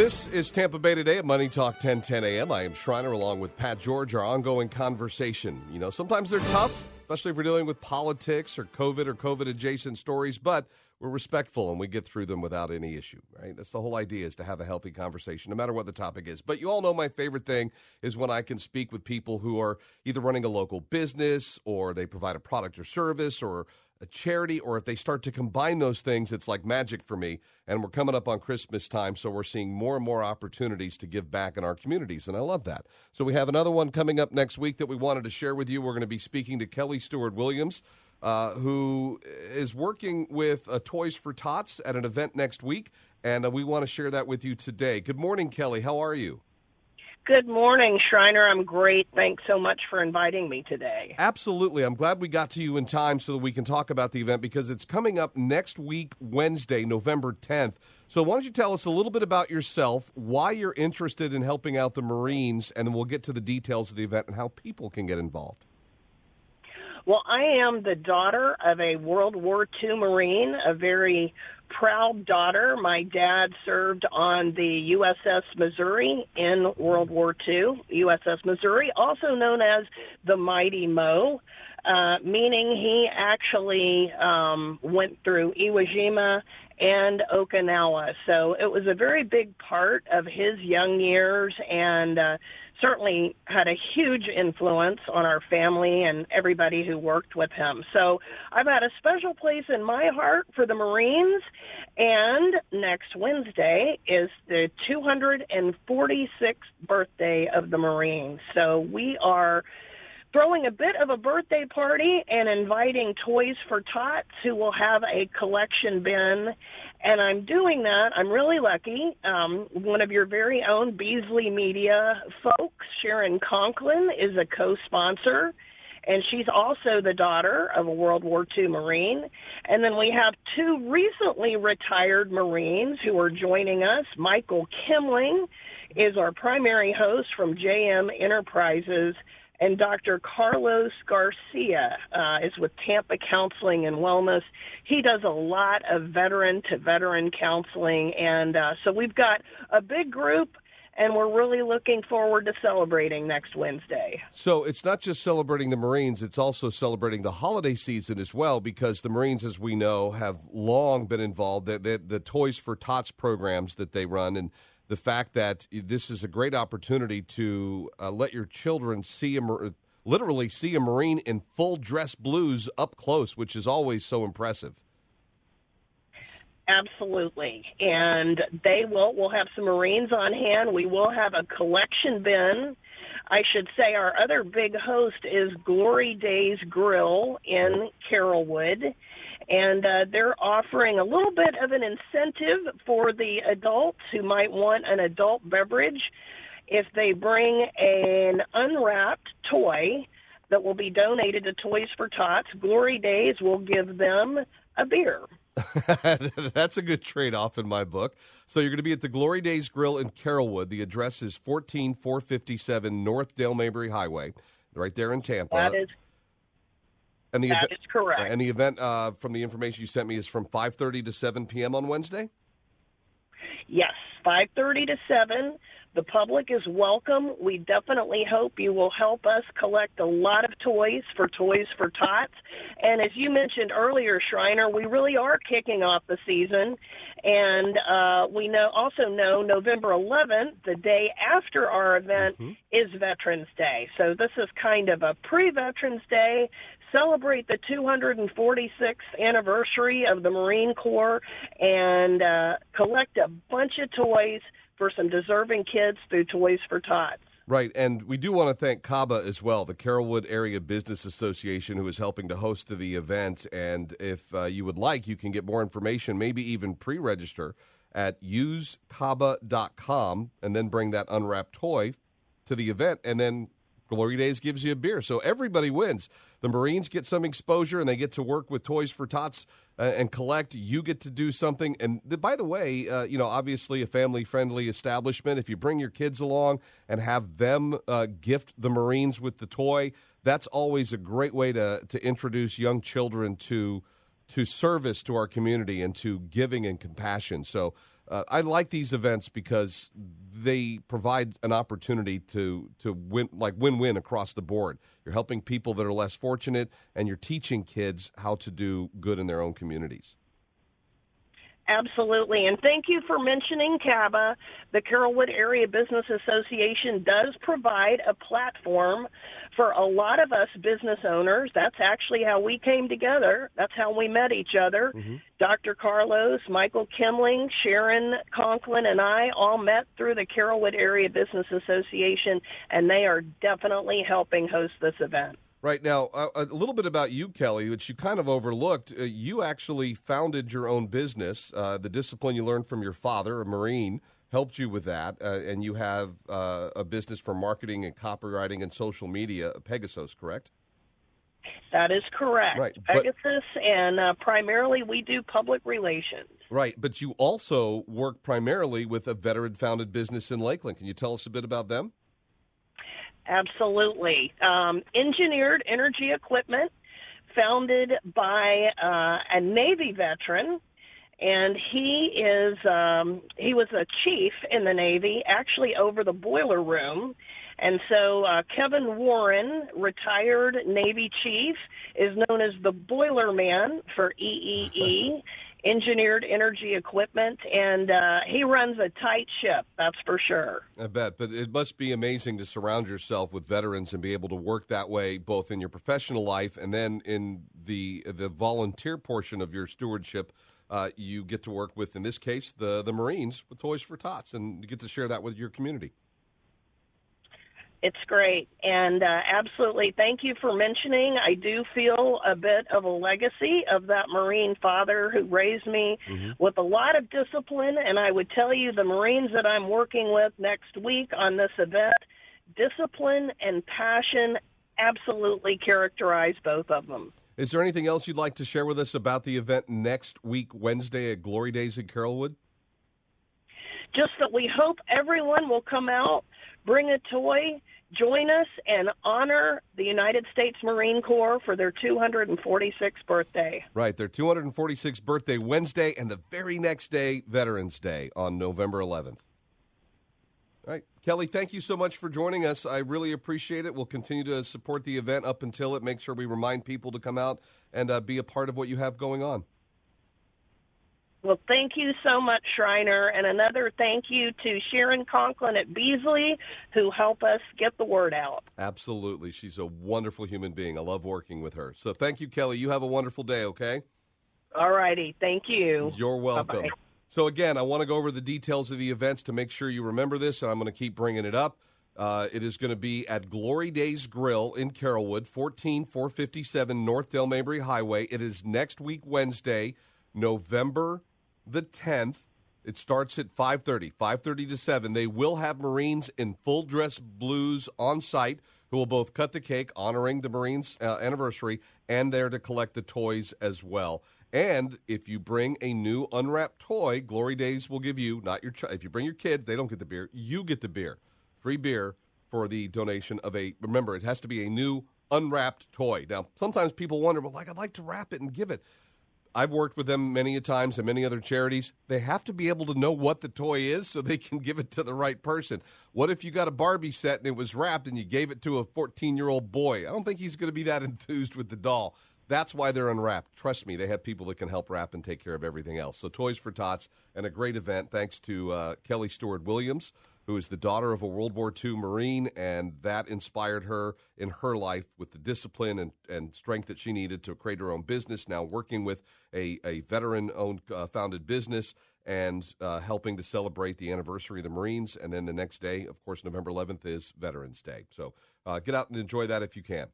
This is Tampa Bay Today at Money Talk 1010 a.m. I am Schreiner along with Pat George, our ongoing conversation. You know, sometimes they're tough, especially if we're dealing with politics or COVID-adjacent stories, but we're respectful and we get through them without any issue, right? That's the whole idea, is to have a healthy conversation, no matter what the topic is. But you all know my favorite thing is when I can speak with people who are either running a local business or they provide a product or service or a charity, or if they start to combine those things, it's like magic for me. And we're coming up on Christmas time, so we're seeing more and more opportunities to give back in our communities, and I love that. So we have another one coming up next week that we wanted to share with you. We're going to be speaking to Kelly Stewart-Williams, who is working with Toys for Tots at an event next week, and we want to share that with you today. Good morning, Kelly. How are you? Good morning, Schreiner. I'm great. Thanks so much for inviting me today. Absolutely. I'm glad we got to you in time so that we can talk about the event, because it's coming up next week, Wednesday, November 10th. So why don't you tell us a little bit about yourself, why you're interested in helping out the Marines, and then we'll get to the details of the event and how people can get involved. Well, I am the daughter of a World War II Marine, a very proud daughter. My dad served on the USS Missouri in World War II, USS Missouri, also known as the Mighty Mo, meaning he actually went through Iwo Jima and Okinawa. So it was a very big part of his young years, and certainly had a huge influence on our family and everybody who worked with him. So I've had a special place in my heart for the Marines, and next Wednesday is the 246th birthday of the Marines. So we are throwing a bit of a birthday party and inviting Toys for Tots, who will have a collection bin. And I'm doing that. I'm really lucky. One of your very own Beasley Media folks, Sharon Conklin, is a co-sponsor, and she's also the daughter of a World War II Marine. And then we have two recently retired Marines who are joining us. Michael Kimling is our primary host from JM Enterprises, and Dr. Carlos Garcia is with Tampa Counseling and Wellness. He does a lot of veteran-to-veteran counseling, and so we've got a big group, and we're really looking forward to celebrating next Wednesday. So it's not just celebrating the Marines, it's also celebrating the holiday season as well, because the Marines, as we know, have long been involved. The Toys for Tots programs that they run, and the fact that this is a great opportunity to let your children literally see a Marine in full dress blues up close, which is always so impressive. Absolutely. And we'll have some Marines on hand. We will have a collection bin. I should say our other big host is Glory Days Grill in Carrollwood. And they're offering a little bit of an incentive for the adults who might want an adult beverage. If they bring an unwrapped toy that will be donated to Toys for Tots, Glory Days will give them a beer. That's a good trade-off in my book. So you're going to be at the Glory Days Grill in Carrollwood. The address is 14457 North Dale Mabry Highway, right there in Tampa. That is correct. And the event, from the information you sent me, is from 5:30 to 7 p.m. on Wednesday? Yes, 5:30 to 7. The public is welcome. We definitely hope you will help us collect a lot of toys for Toys for Tots. And as you mentioned earlier, Schreiner, we really are kicking off the season. And we also know November 11th, the day after our event, is Veterans Day. So this is kind of a pre-Veterans Day. Celebrate the 246th anniversary of the Marine Corps and collect a bunch of toys for some deserving kids through Toys for Tots. Right, and we do want to thank Caba as well, the Carrollwood Area Business Association, who is helping to host the event. And if you would like, you can get more information, maybe even pre-register at usecaba.com, and then bring that unwrapped toy to the event, and then Glory Days gives you a beer. So everybody wins. The Marines get some exposure, and they get to work with Toys for Tots and collect. You get to do something. And by the way, obviously a family-friendly establishment. If you bring your kids along and have them gift the Marines with the toy, that's always a great way to introduce young children to service to our community and to giving and compassion. So I like these events because they provide an opportunity to win, like win-win across the board. You're helping people that are less fortunate, and you're teaching kids how to do good in their own communities. Absolutely. And thank you for mentioning Caba. The Carrollwood Area Business Association does provide a platform for a lot of us business owners. That's actually how we came together. That's how we met each other. Mm-hmm. Dr. Carlos, Michael Kimling, Sharon Conklin, and I all met through the Carrollwood Area Business Association, and they are definitely helping host this event. Right. Now, a little bit about you, Kelly, which you kind of overlooked. You actually founded your own business. The discipline you learned from your father, a Marine, helped you with that. And you have a business for marketing and copywriting and social media, Pegasos, correct? That is correct. Right. Pegasus, and primarily we do public relations. Right. But you also work primarily with a veteran-founded business in Lakeland. Can you tell us a bit about them? Absolutely. Engineered Energy Equipment, founded by a Navy veteran, and he was a chief in the Navy, actually over the boiler room. And so Kevin Warren, retired Navy chief, is known as the Boiler Man for EEE. Engineered Energy Equipment, and he runs a tight ship, that's for sure. I bet, but it must be amazing to surround yourself with veterans and be able to work that way, both in your professional life and then in the volunteer portion of your stewardship. You get to work with, in this case, the Marines with Toys for Tots, and you get to share that with your community. It's great, and absolutely, thank you for mentioning. I do feel a bit of a legacy of that Marine father who raised me with a lot of discipline, and I would tell you the Marines that I'm working with next week on this event, discipline and passion absolutely characterize both of them. Is there anything else you'd like to share with us about the event next week, Wednesday, at Glory Days in Carrollwood? Just that we hope everyone will come out, bring a toy, join us, and honor the United States Marine Corps for their 246th birthday. Right, their 246th birthday Wednesday, and the very next day, Veterans Day, on November 11th. All right, Kelly, thank you so much for joining us. I really appreciate it. We'll continue to support the event up until it. Make sure we remind people to come out and be a part of what you have going on. Well, thank you so much, Shriner, and another thank you to Sharon Conklin at Beasley, who help us get the word out. Absolutely. She's a wonderful human being. I love working with her. So thank you, Kelly. You have a wonderful day, okay? All righty. Thank you. You're welcome. Bye-bye. So, again, I want to go over the details of the events to make sure you remember this, and I'm going to keep bringing it up. It is going to be at Glory Days Grill in Carrollwood, 14457 North Del Mabry Highway. It is next week, Wednesday, November the 10th. It starts at 5:30 to 7. They will have Marines in full dress blues on site who will both cut the cake honoring the Marines' anniversary, and there to collect the toys as well. And if you bring a new unwrapped toy, Glory Days will give you, not your if you bring your kid, they don't get the beer, you get the beer. Free beer for the donation of remember, it has to be a new unwrapped toy. Now, sometimes people wonder, well, I'd like to wrap it and give it. I've worked with them many a times and many other charities. They have to be able to know what the toy is so they can give it to the right person. What if you got a Barbie set and it was wrapped and you gave it to a 14-year-old boy? I don't think he's going to be that enthused with the doll. That's why they're unwrapped. Trust me, they have people that can help wrap and take care of everything else. So Toys for Tots, and a great event thanks to Kelly Stewart Williams, who is the daughter of a World War II Marine, and that inspired her in her life with the discipline and strength that she needed to create her own business, now working with a veteran-owned founded business and helping to celebrate the anniversary of the Marines. And then the next day, of course, November 11th is Veterans Day. So get out and enjoy that if you can.